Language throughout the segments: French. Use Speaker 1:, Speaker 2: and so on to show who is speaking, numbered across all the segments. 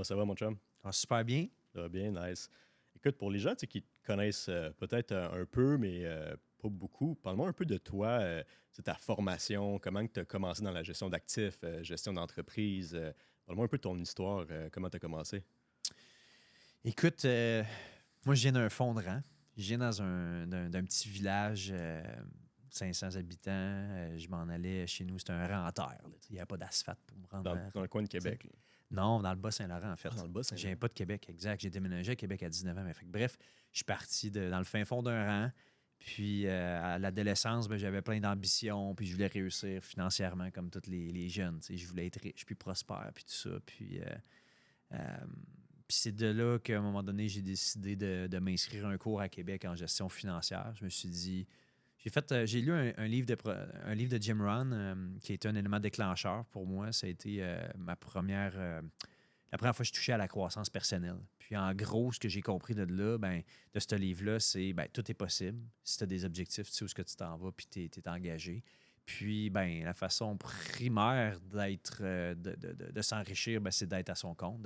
Speaker 1: Comment ça va, mon chum?
Speaker 2: Ah, super bien.
Speaker 1: Ça va bien, nice. Écoute, pour les gens qui te connaissent peut-être un peu, mais pas beaucoup, parle-moi un peu de toi, c'est ta formation, comment tu as commencé dans la gestion d'actifs, gestion d'entreprise. Parle-moi un peu de ton histoire, comment tu as commencé.
Speaker 2: Écoute, moi, je viens d'un fond de rang. Je viens d'un petit village, 500 habitants. Je m'en allais chez nous, c'était un rang en terre. Là. Il n'y avait pas d'asphalte pour me rendre.
Speaker 1: Dans le coin de
Speaker 2: T'sais.
Speaker 1: Québec. Là.
Speaker 2: Non, dans le Bas-Saint-Laurent, en
Speaker 1: Ah, dans
Speaker 2: fait.
Speaker 1: le bas,
Speaker 2: Je
Speaker 1: Saint-Laurent.
Speaker 2: viens pas de Québec, exact. J'ai déménagé à Québec à 19 ans. Mais fait que, bref, je suis parti dans le fin fond d'un rang. Puis, à l'adolescence, ben, j'avais plein d'ambitions. Puis, je voulais réussir financièrement comme tous les jeunes. Je voulais être riche, puis prospère, puis tout ça. Euh, puis c'est de là qu'à un moment donné, j'ai décidé de m'inscrire à un cours à Québec en gestion financière. Je me suis dit, j'ai lu un livre de Jim Rohn qui est un élément déclencheur pour moi. Ça a été la première fois que je touchais à la croissance personnelle. Puis en gros, ce que j'ai compris de là, de ce livre-là, c'est tout est possible. Si tu as des objectifs, tu sais où est-ce que tu t'en vas, puis tu es engagé. Puis, la façon primaire de s'enrichir, c'est d'être à son compte,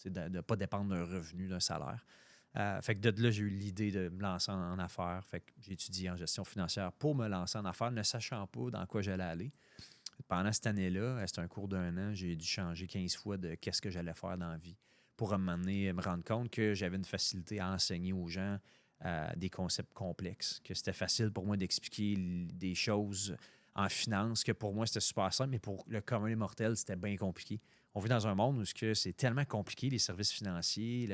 Speaker 2: de ne pas dépendre d'un revenu, d'un salaire. Fait que de là, j'ai eu l'idée de me lancer en affaires. Fait que j'ai étudié en gestion financière pour me lancer en affaires, ne sachant pas dans quoi j'allais aller. Pendant cette année-là, c'était un cours d'un an, j'ai dû changer 15 fois de qu'est-ce que j'allais faire dans la vie pour me rendre compte que j'avais une facilité à enseigner aux gens des concepts complexes, que c'était facile pour moi d'expliquer des choses en finance, que pour moi, c'était super simple, mais pour le commun des mortels, c'était bien compliqué. On vit dans un monde où c'est tellement compliqué, les services financiers,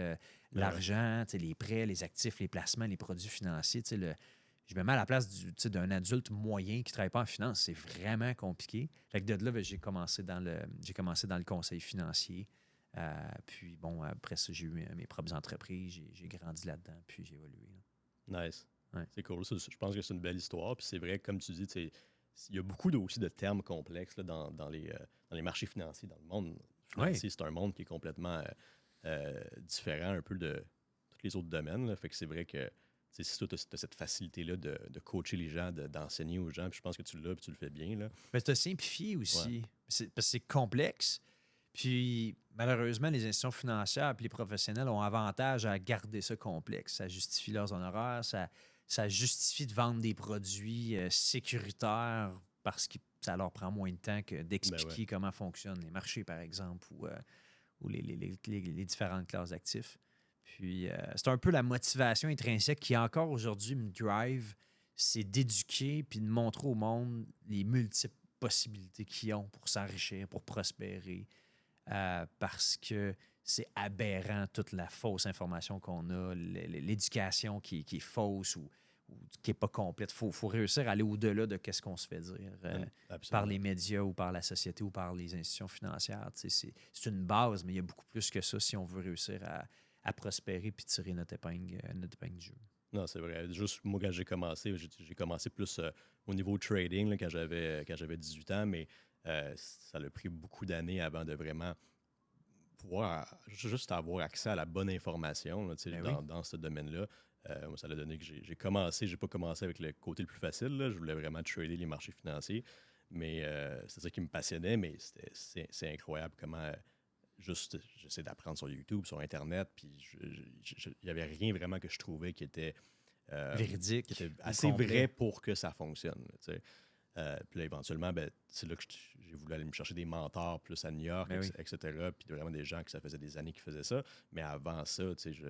Speaker 2: l'argent, les prêts, les actifs, les placements, les produits financiers. Je me mets à la place d'un adulte moyen qui ne travaille pas en finance. C'est vraiment compliqué. Fait que de là, j'ai commencé dans le conseil financier. Puis, après ça, j'ai eu mes propres entreprises. J'ai grandi là-dedans, puis j'ai évolué. Là.
Speaker 1: Nice.
Speaker 2: Ouais.
Speaker 1: C'est cool. Je pense que c'est une belle histoire. Puis c'est vrai, comme tu dis, il y a beaucoup aussi de termes complexes là, dans les marchés financiers, dans le monde financier.
Speaker 2: Ouais.
Speaker 1: C'est un monde qui est complètement différent un peu de tous les autres domaines. Là. Fait que c'est vrai que si toi, tu as cette facilité-là de coacher les gens, d'enseigner aux gens, puis je pense que tu l'as, puis tu le fais bien. Là.
Speaker 2: Mais c'est simplifié aussi.
Speaker 1: Ouais.
Speaker 2: Parce que c'est complexe. Puis, malheureusement, les institutions financières et les professionnels ont avantage à garder ça complexe. Ça justifie leurs honoraires, ça justifie de vendre des produits sécuritaires parce que ça leur prend moins de temps que d'expliquer comment fonctionnent les marchés, par exemple, ou les différentes classes d'actifs. Puis, c'est un peu la motivation intrinsèque qui, encore aujourd'hui, me drive, c'est d'éduquer puis de montrer au monde les multiples possibilités qu'ils ont pour s'enrichir, pour prospérer, parce que c'est aberrant toute la fausse information qu'on a, l'éducation qui est fausse ou qui n'est pas complète. Il faut réussir à aller au-delà de ce qu'on se fait dire par les médias ou par la société ou par les institutions financières. C'est une base, mais il y a beaucoup plus que ça si on veut réussir à prospérer puis tirer notre épingle du jeu.
Speaker 1: Non, c'est vrai. Juste moi, quand j'ai commencé plus au niveau trading là, quand j'avais 18 ans, mais ça a pris beaucoup d'années avant de vraiment pouvoir juste avoir accès à la bonne information là, dans ce domaine-là. Moi, ça a donné que j'ai pas commencé avec le côté le plus facile. Là. Je voulais vraiment trader les marchés financiers. Mais c'est ça qui me passionnait, mais c'est incroyable comment juste j'essaie d'apprendre sur YouTube, sur Internet, puis il n'y avait rien vraiment que je trouvais qui était
Speaker 2: véridique,
Speaker 1: qui était assez vrai pour que ça fonctionne. Puis là, éventuellement, c'est là que j'ai voulu aller me chercher des mentors plus à New York, etc. Puis vraiment des gens que ça faisait des années qui faisaient ça. Mais avant ça,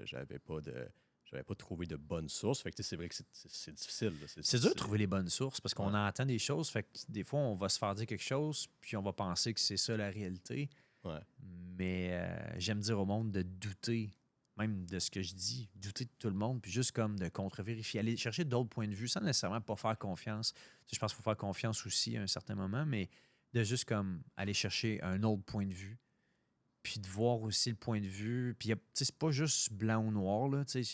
Speaker 1: j'avais pas trouvé de bonnes sources. Fait que c'est vrai que c'est difficile.
Speaker 2: C'est dur de trouver les bonnes sources parce qu'on entend des choses. Fait que des fois, on va se faire dire quelque chose, puis on va penser que c'est ça la réalité.
Speaker 1: Ouais.
Speaker 2: Mais j'aime dire au monde de douter même de ce que je dis, douter de tout le monde, puis juste comme de contre-vérifier, aller chercher d'autres points de vue sans nécessairement pas faire confiance. Je pense qu'il faut faire confiance aussi à un certain moment, mais de juste comme aller chercher un autre point de vue, puis de voir aussi le point de vue. Puis c'est pas juste blanc ou noir, là. Il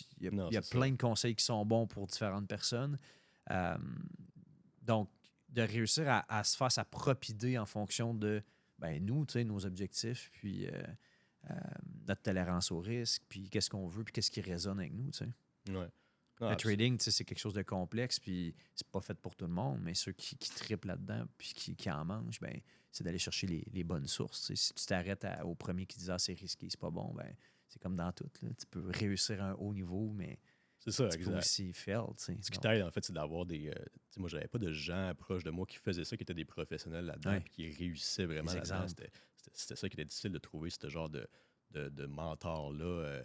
Speaker 2: y a plein de conseils qui sont bons pour différentes personnes. Donc, de réussir à se faire sa propre idée en fonction de nous, nos objectifs, puis notre tolérance au risque, puis qu'est-ce qu'on veut, puis qu'est-ce qui résonne avec nous, tu sais.
Speaker 1: Ouais. Non,
Speaker 2: Le trading, c'est quelque chose de complexe, puis c'est pas fait pour tout le monde, mais ceux qui trippent là-dedans, puis qui en mangent, ben, c'est d'aller chercher les bonnes sources. Si tu t'arrêtes au premier qui dit « Ah, c'est risqué, c'est pas bon », ben, c'est comme dans tout. Là. Tu peux réussir à un haut niveau, mais
Speaker 1: c'est ça,
Speaker 2: tu peux
Speaker 1: exact.
Speaker 2: aussi fail.
Speaker 1: Ce qui
Speaker 2: Donc,
Speaker 1: t'aide, en fait, c'est d'avoir des. Moi, j'avais pas de gens proches de moi qui faisaient ça, qui étaient des professionnels là-dedans,
Speaker 2: ouais,
Speaker 1: puis qui réussissaient vraiment
Speaker 2: des
Speaker 1: là-dedans.
Speaker 2: exemples.
Speaker 1: C'était ça qui était difficile de trouver, ce genre de mentor-là.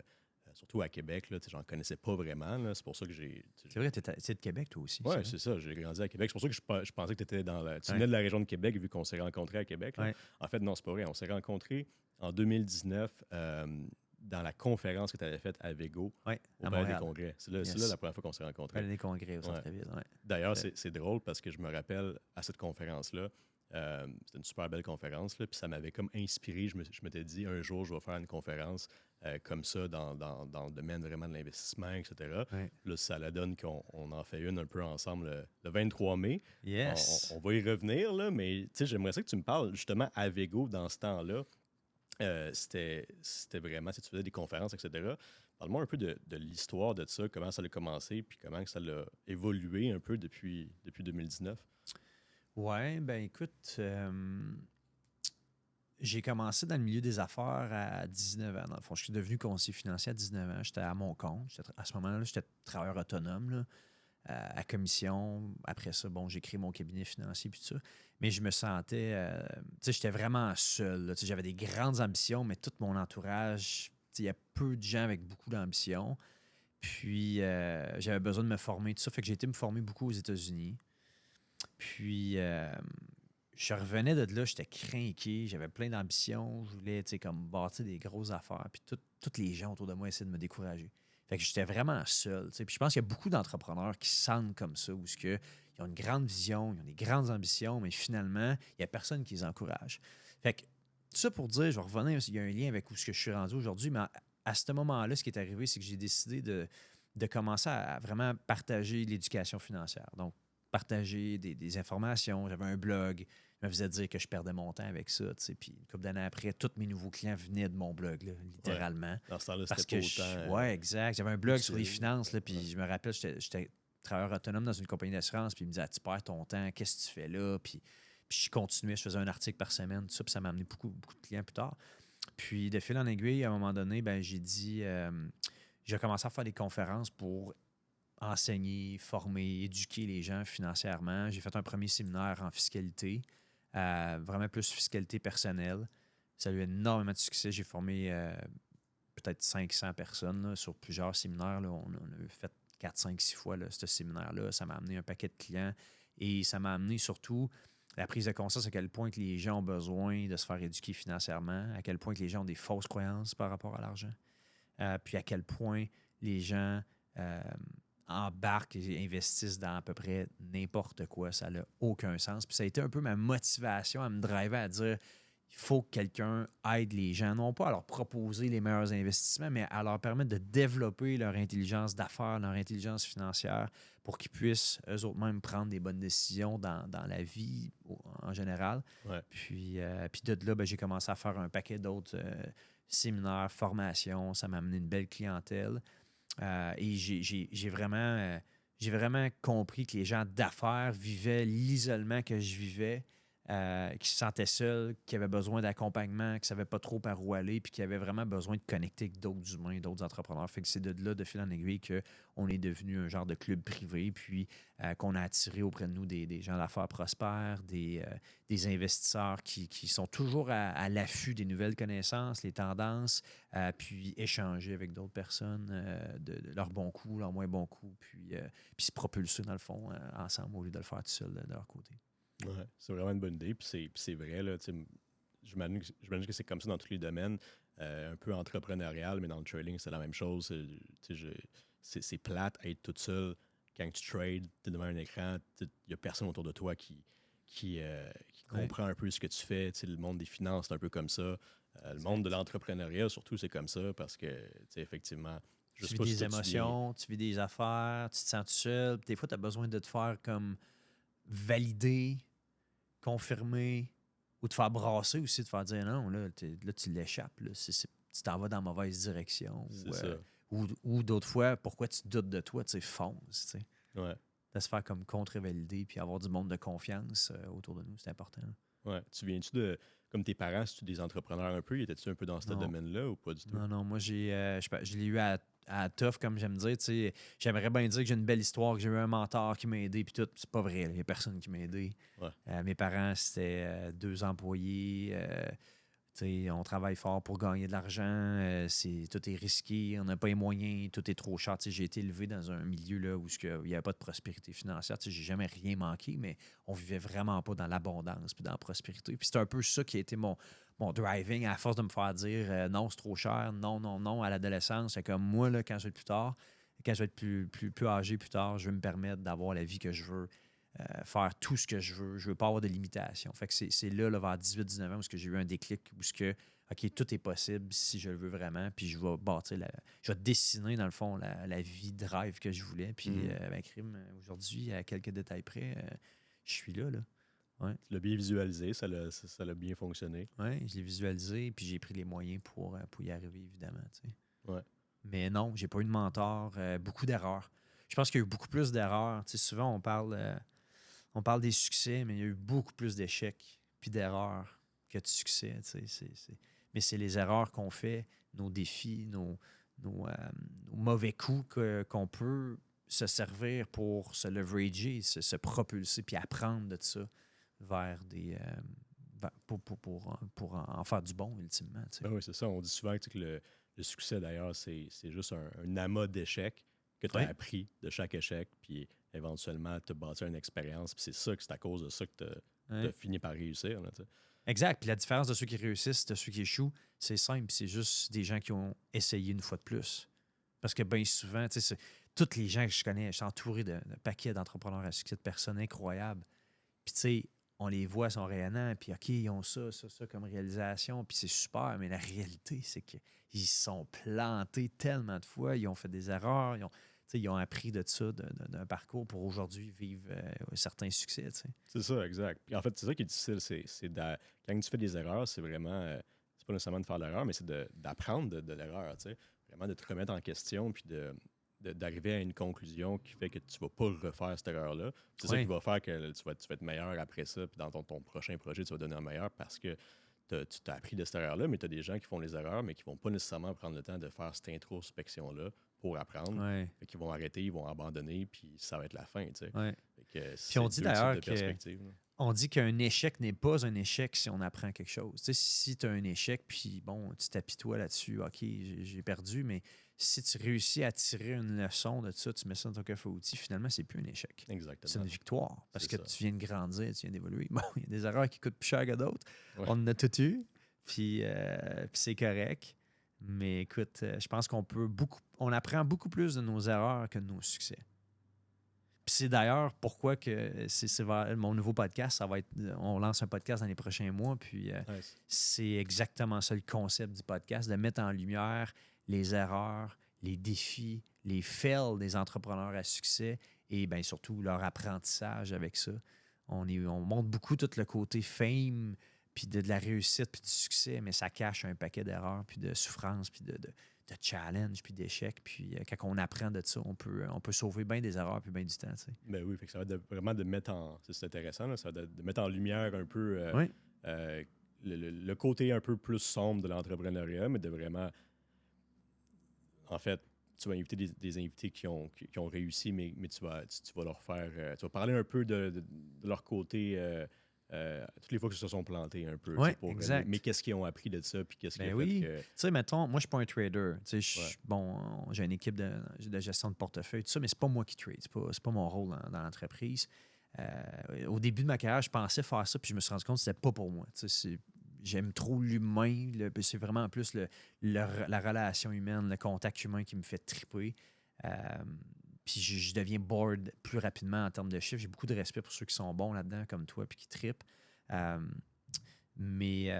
Speaker 1: Surtout à Québec, là, j'en connaissais pas vraiment. là. C'est pour ça que j'ai.
Speaker 2: C'est vrai, tu es de Québec, toi aussi.
Speaker 1: Oui,
Speaker 2: C'est vrai?
Speaker 1: c'est ça. J'ai grandi à Québec. C'est pour ça que je pensais que étais dans la. Tu
Speaker 2: Ouais,
Speaker 1: venais de la région de Québec, vu qu'on s'est rencontrés à Québec. Là.
Speaker 2: ouais,
Speaker 1: En fait, non, c'est pas vrai. On s'est rencontrés en 2019 dans la conférence que tu avais faite à Vego,
Speaker 2: ouais,
Speaker 1: au
Speaker 2: à
Speaker 1: Palais des
Speaker 2: Montréal.
Speaker 1: Congrès. C'est là
Speaker 2: Yes.
Speaker 1: la première fois qu'on s'est rencontrés.
Speaker 2: Palais des congrès au
Speaker 1: Ouais.
Speaker 2: centre-ville. Ouais.
Speaker 1: D'ailleurs,
Speaker 2: Fait-
Speaker 1: c'est drôle parce que je me rappelle à cette conférence-là, c'était une super belle conférence, là, puis ça m'avait comme inspiré. Je m'étais dit, un jour, je vais faire une conférence comme ça dans le domaine vraiment de l'investissement, etc.
Speaker 2: ouais.
Speaker 1: Là, ça la donne qu'on en fait une un peu ensemble le 23 mai.
Speaker 2: Yes.
Speaker 1: On va y revenir, là, mais j'aimerais ça que tu me parles justement à Vego dans ce temps-là. C'était vraiment, si tu faisais des conférences, etc. Parle-moi un peu de l'histoire de ça, comment ça a commencé, puis comment que ça a évolué un peu depuis 2019.
Speaker 2: Ouais, ben écoute, j'ai commencé dans le milieu des affaires à 19 ans. Dans le fond, je suis devenu conseiller financier à 19 ans. J'étais à mon compte. À ce moment-là, j'étais travailleur autonome là, à commission. Après ça, bon, j'ai créé mon cabinet financier puis tout ça. Mais je me sentais, tu sais, j'étais vraiment seul. Là. Tu sais, j'avais des grandes ambitions, mais tout mon entourage, tu sais, il y a peu de gens avec beaucoup d'ambition. Puis, j'avais besoin de me former, tout ça. Fait que j'ai été me former beaucoup aux États-Unis. Puis, je revenais de là, j'étais craqué, j'avais plein d'ambitions, je voulais, tu sais, comme bâtir des grosses affaires. Puis, tous les gens autour de moi essayaient de me décourager. Fait que j'étais vraiment seul, tu sais. Puis, je pense qu'il y a beaucoup d'entrepreneurs qui se sentent comme ça, où ils ont une grande vision, ils ont des grandes ambitions, mais finalement, il n'y a personne qui les encourage. Fait que, tout ça pour dire, je vais revenir, il y a un lien avec où ce que je suis rendu aujourd'hui, mais à ce moment-là, ce qui est arrivé, c'est que j'ai décidé de commencer à vraiment partager l'éducation financière. Donc, partager des informations. J'avais un blog. Je me faisais dire que je perdais mon temps avec ça. Puis une couple d'années après, tous mes nouveaux clients venaient de mon blog, là, littéralement.
Speaker 1: Ouais. Dans ce temps-là,
Speaker 2: Parce
Speaker 1: c'était
Speaker 2: que
Speaker 1: pas autant.
Speaker 2: ouais, exact. J'avais un blog sur les
Speaker 1: utile.
Speaker 2: finances. Là, puis
Speaker 1: Ouais.
Speaker 2: je me rappelle, j'étais travailleur autonome dans une compagnie d'assurance. Puis il me disait, ah, tu perds ton temps, qu'est-ce que tu fais là? Puis je continuais, je faisais un article par semaine, tout ça. Puis ça m'a amené beaucoup de clients plus tard. Puis de fil en aiguille, à un moment donné, ben, j'ai dit, j'ai commencé à faire des conférences pour enseigner, former, éduquer les gens financièrement. J'ai fait un premier séminaire en fiscalité, vraiment plus fiscalité personnelle. Ça a eu énormément de succès. J'ai formé peut-être 500 personnes là, sur plusieurs séminaires. Là. On a fait 4, 5, 6 fois là, ce séminaire-là. Ça m'a amené un paquet de clients et ça m'a amené surtout la prise de conscience à quel point que les gens ont besoin de se faire éduquer financièrement, à quel point que les gens ont des fausses croyances par rapport à l'argent, puis à quel point les gens embarquent et investissent dans à peu près n'importe quoi. Ça n'a aucun sens. Puis ça a été un peu ma motivation à me driver à dire il faut que quelqu'un aide les gens, non pas à leur proposer les meilleurs investissements, mais à leur permettre de développer leur intelligence d'affaires, leur intelligence financière pour qu'ils puissent eux-mêmes prendre des bonnes décisions dans la vie en général.
Speaker 1: Ouais.
Speaker 2: Puis de là, ben, j'ai commencé à faire un paquet d'autres séminaires, formations. Ça m'a amené une belle clientèle. Et j'ai vraiment compris que les gens d'affaires vivaient l'isolement que je vivais, qui se sentaient seuls, qui avaient besoin d'accompagnement, qui ne savaient pas trop par où aller, puis qui avaient vraiment besoin de connecter avec d'autres humains, d'autres entrepreneurs. Fait que c'est de là, de fil en aiguille, qu'on est devenu un genre de club privé, puis qu'on a attiré auprès de nous des gens d'affaires prospères, des investisseurs qui sont toujours à l'affût des nouvelles connaissances, les tendances, puis échanger avec d'autres personnes de leurs bons coups, leurs moins bons coups, puis se propulser, dans le fond, ensemble, au lieu de le faire tout seul de leur côté.
Speaker 1: Ouais, c'est vraiment une bonne idée. Puis c'est vrai, là, j'imagine que c'est comme ça dans tous les domaines, un peu entrepreneurial, mais dans le trading, c'est la même chose. C'est plate à être tout seul. Quand tu trades, tu es devant un écran, il n'y a personne autour de toi qui comprend un peu ce que tu fais. Le monde des finances, c'est un peu comme ça. Le monde de l'entrepreneuriat, surtout, c'est comme ça parce que, effectivement,
Speaker 2: Tu vis des émotions, tu vis des affaires, tu te sens tout seul. Des fois, tu as besoin de te faire comme valider, confirmer ou te faire brasser aussi, de faire dire non, là tu l'échappes. Là. Tu t'en vas dans la mauvaise direction.
Speaker 1: C'est ça.
Speaker 2: Ou d'autres fois, pourquoi tu doutes de toi, tu sais, fonce, tu sais.
Speaker 1: Ouais.
Speaker 2: De se faire comme contre-valider puis avoir du monde de confiance autour de nous, c'est important.
Speaker 1: Ouais. Tu viens-tu de. Comme tes parents, si tu des entrepreneurs un peu, étais-tu un peu dans ce
Speaker 2: Non.
Speaker 1: domaine-là ou pas du tout?
Speaker 2: Non, moi, je l'ai eu à tough, comme j'aime dire. Tu sais, j'aimerais bien dire que j'ai une belle histoire, que j'ai eu un mentor qui m'a aidé, puis tout. C'est pas vrai, il n'y a personne qui m'a aidé.
Speaker 1: Ouais.
Speaker 2: Mes parents, c'était 2 employés. Tu sais, on travaille fort pour gagner de l'argent. Tout est risqué, on n'a pas les moyens, tout est trop cher. Tu sais, j'ai été élevé dans un milieu là, où il n'y avait pas de prospérité financière. Tu sais, j'ai jamais rien manqué, mais on vivait vraiment pas dans l'abondance puis dans la prospérité. Puis c'est un peu ça qui a été mon driving, à force de me faire dire non, c'est trop cher, non, non, non, à l'adolescence. C'est comme moi, là, quand je vais être plus tard, quand je vais être plus âgé plus tard, je vais me permettre d'avoir la vie que je veux, faire tout ce que je veux. Je veux pas avoir de limitation. Fait que c'est là, vers 18-19 ans, où j'ai eu un déclic, où OK, tout est possible si je le veux vraiment, puis je vais bâtir, je vais dessiner, dans le fond, la vie de rêve que je voulais. Puis, crime, aujourd'hui, à quelques détails près, je suis là. Ouais.
Speaker 1: Tu l'as bien visualisé, ça l'a bien fonctionné.
Speaker 2: Oui, je l'ai visualisé, puis j'ai pris les moyens pour y arriver, évidemment. Tu sais.
Speaker 1: Ouais.
Speaker 2: Mais non, j'ai pas eu de mentor. Beaucoup d'erreurs. Je pense qu'il y a eu beaucoup plus d'erreurs. Tu sais, souvent, on parle des succès, mais il y a eu beaucoup plus d'échecs puis d'erreurs que de succès. Tu sais, mais c'est les erreurs qu'on fait, nos défis, nos mauvais coups qu'on peut se servir pour se leverager, se propulser, puis apprendre de ça vers pour en faire du bon, ultimement. Tu sais.
Speaker 1: Ben oui, c'est ça. On dit souvent que le succès, d'ailleurs, c'est juste un amas d'échecs que tu as appris de chaque échec, puis éventuellement, tu as bâti une expérience. Puis c'est ça que c'est à cause de ça que tu as fini par réussir. Là,
Speaker 2: exact. Puis la différence de ceux qui réussissent, de ceux qui échouent, c'est simple. C'est juste des gens qui ont essayé une fois de plus. Parce que bien souvent, tu sais, tous les gens que je connais, je suis entouré d'un paquet d'entrepreneurs à succès, de personnes incroyables. Puis tu sais, on les voit, ils sont rayonnants, puis OK, ils ont ça comme réalisation, puis c'est super, mais la réalité, c'est qu'ils se sont plantés tellement de fois, ils ont fait des erreurs, ils ont appris de ça, d'un parcours pour aujourd'hui vivre certains succès. T'sais.
Speaker 1: C'est ça, exact. Puis en fait, c'est ça qui est difficile, quand tu fais des erreurs, c'est vraiment, c'est pas nécessairement de faire l'erreur, mais c'est d'apprendre de l'erreur, tu sais. Vraiment de te remettre en question, puis d'arriver à une conclusion qui fait que tu vas pas refaire cette erreur-là. C'est ça qui va faire que tu vas être meilleur après ça, puis dans ton prochain projet, tu vas devenir meilleur parce que tu t'as appris de cette erreur-là, mais tu as des gens qui font les erreurs, mais qui vont pas nécessairement prendre le temps de faire cette introspection-là pour apprendre. Qui vont arrêter, ils vont abandonner, puis ça va être la fin, tu sais.
Speaker 2: Puis on dit d'ailleurs on dit qu'un échec n'est pas un échec si on apprend quelque chose. Tu sais, si tu as un échec, puis bon, tu t'apitoies là-dessus, OK, j'ai perdu, mais si tu réussis à tirer une leçon de ça, tu mets ça dans ton coffre à outils, finalement, c'est plus un échec.
Speaker 1: Exactement.
Speaker 2: C'est une victoire, parce que tu viens de grandir, tu viens d'évoluer. Bon, il y a des erreurs qui coûtent plus cher que d'autres. On en a tout eu, puis c'est correct. Mais écoute, je pense on apprend beaucoup plus de nos erreurs que de nos succès. Puis c'est d'ailleurs pourquoi que c'est mon nouveau podcast, on lance un podcast dans les prochains mois, puis c'est exactement ça le concept du podcast, de mettre en lumière les erreurs, les défis, les fails des entrepreneurs à succès et bien surtout leur apprentissage avec ça. On montre beaucoup tout le côté fame, puis de la réussite, puis du succès, mais ça cache un paquet d'erreurs, puis de souffrances, puis de challenge, puis d'échecs. Puis quand on apprend de ça, on peut sauver bien des erreurs, puis bien du temps. Tu sais.
Speaker 1: Ben oui, fait que ça va vraiment de mettre en... C'est intéressant, là, ça va de mettre en lumière un peu le côté un peu plus sombre de l'entrepreneuriat, mais de vraiment... En fait, tu vas inviter des invités qui ont réussi, mais tu vas leur faire... tu vas parler un peu de leur côté... toutes les fois que se sont plantés un peu.
Speaker 2: Exact.
Speaker 1: Mais qu'est-ce qu'ils ont appris de ça? Puis qu'est-ce qui a
Speaker 2: fait
Speaker 1: que...
Speaker 2: Tu sais, mettons, moi, je suis pas un trader. Bon, j'ai une équipe de gestion de portefeuille, tout ça, mais c'est pas moi qui trade. C'est pas mon rôle dans l'entreprise. Au début de ma carrière, je pensais faire ça, puis je me suis rendu compte que c'était pas pour moi. J'aime trop l'humain. C'est vraiment plus la relation humaine, le contact humain qui me fait triper. Puis je deviens bored plus rapidement en termes de chiffres. J'ai beaucoup de respect pour ceux qui sont bons là-dedans, comme toi, puis qui trippent. Mais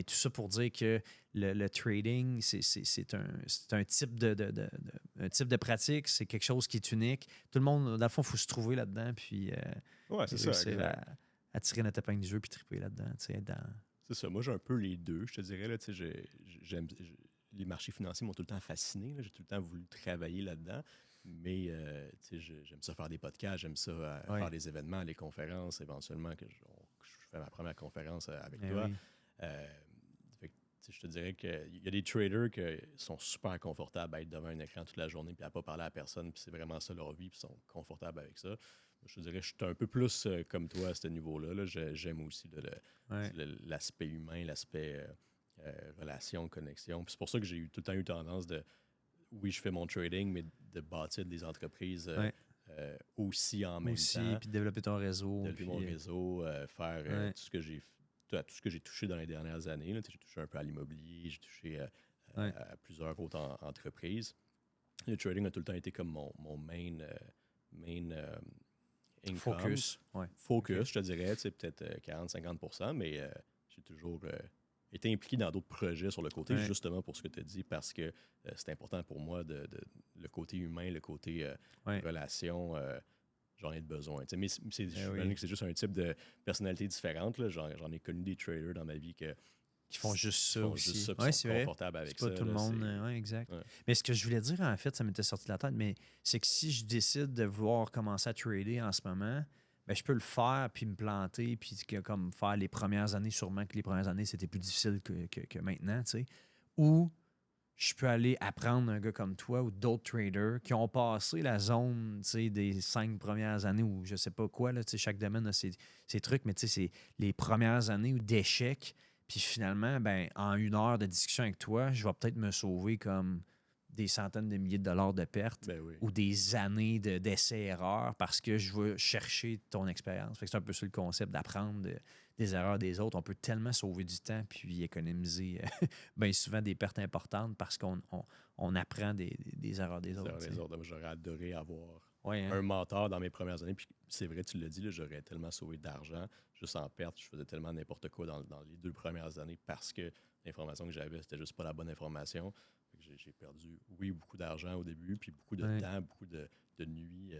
Speaker 2: tout ça pour dire que le trading, c'est un type un type de pratique, c'est quelque chose qui est unique. Tout le monde, dans le fond, il faut se trouver là-dedans, puis
Speaker 1: c'est ça,
Speaker 2: à tirer notre épingle du jeu, puis tripper là-dedans.
Speaker 1: C'est ça. Moi, j'ai un peu les deux, je te dirais. Là, j'aime les marchés financiers m'ont tout le temps fasciné. Là. J'ai tout le temps voulu travailler là-dedans. Mais j'aime ça faire des podcasts, j'aime ça faire des événements, les conférences, éventuellement que je fais ma première conférence avec toi.
Speaker 2: Oui.
Speaker 1: Fait que, je te dirais qu'il y a des traders qui sont super confortables à être devant un écran toute la journée puis à ne pas parler à personne, puis c'est vraiment ça leur vie, puis ils sont confortables avec ça. Je te dirais que je suis un peu plus comme toi à ce niveau-là. Là. J'aime aussi l'aspect humain, l'aspect relation, connexion. Puis c'est pour ça que j'ai tout le temps eu tendance de oui, je fais mon trading, mais de bâtir des entreprises aussi en même temps.
Speaker 2: Puis développer ton réseau.
Speaker 1: Développer mon réseau, faire tout ce que j'ai touché dans les dernières années. Là. J'ai touché un peu à l'immobilier, j'ai touché à plusieurs autres entreprises. Le trading a tout le temps été comme mon main income.
Speaker 2: Focus.
Speaker 1: Focus, je te dirais, peut-être 40-50%, mais j'ai toujours été impliqué dans d'autres projets sur le côté, justement pour ce que tu as dit, parce que c'est important pour moi, le côté humain, le côté relation, j'en ai besoin. Mais c'est juste un type de personnalité différente. Là. J'en ai connu des traders dans ma vie
Speaker 2: qui font juste ça aussi.
Speaker 1: Juste ça, puis sont confortables avec ça.
Speaker 2: C'est pas tout le monde. Exact. Ouais. Mais ce que je voulais dire, en fait, ça m'était sorti de la tête, mais c'est que si je décide de vouloir commencer à trader en ce moment, ben, je peux le faire, puis me planter, puis comme faire les premières années, sûrement que les premières années, c'était plus difficile que maintenant, tu sais. Ou je peux aller apprendre un gars comme toi ou d'autres traders qui ont passé la zone, tu sais, des 5 premières années ou je sais pas quoi, là, tu sais, chaque domaine a ses trucs, mais tu sais, c'est les premières années d'échecs. Puis finalement, ben, en 1 heure de discussion avec toi, je vais peut-être me sauver comme des centaines de milliers de dollars de pertes ou des années d'essais-erreurs parce que je veux chercher ton expérience. Fait que c'est un peu ça le concept d'apprendre des erreurs des autres. On peut tellement sauver du temps puis économiser bien souvent des pertes importantes parce qu'on apprend des erreurs des autres.
Speaker 1: Moi, j'aurais adoré avoir un mentor dans mes premières années. Puis c'est vrai, tu l'as dit, là, j'aurais tellement sauvé d'argent juste en perte. Je faisais tellement n'importe quoi dans les 2 premières années parce que l'information que j'avais, c'était juste pas la bonne information. J'ai perdu, beaucoup d'argent au début, puis beaucoup de temps, beaucoup de nuits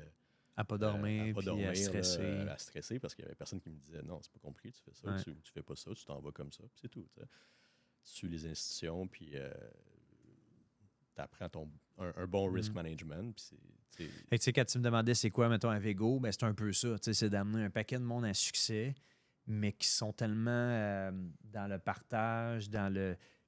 Speaker 2: à pas dormir, puis à stresser.
Speaker 1: À stresser parce qu'il y avait personne qui me disait non, c'est pas compris, tu fais ça, tu fais pas ça, tu t'en vas comme ça, puis c'est tout. Tu suis les institutions, puis tu apprends un bon risk management.
Speaker 2: Tu sais, quand tu me demandais c'est quoi, mettons, un Vego, ben, c'est un peu ça. C'est d'amener un paquet de monde à succès, mais qui sont tellement dans le partage, dans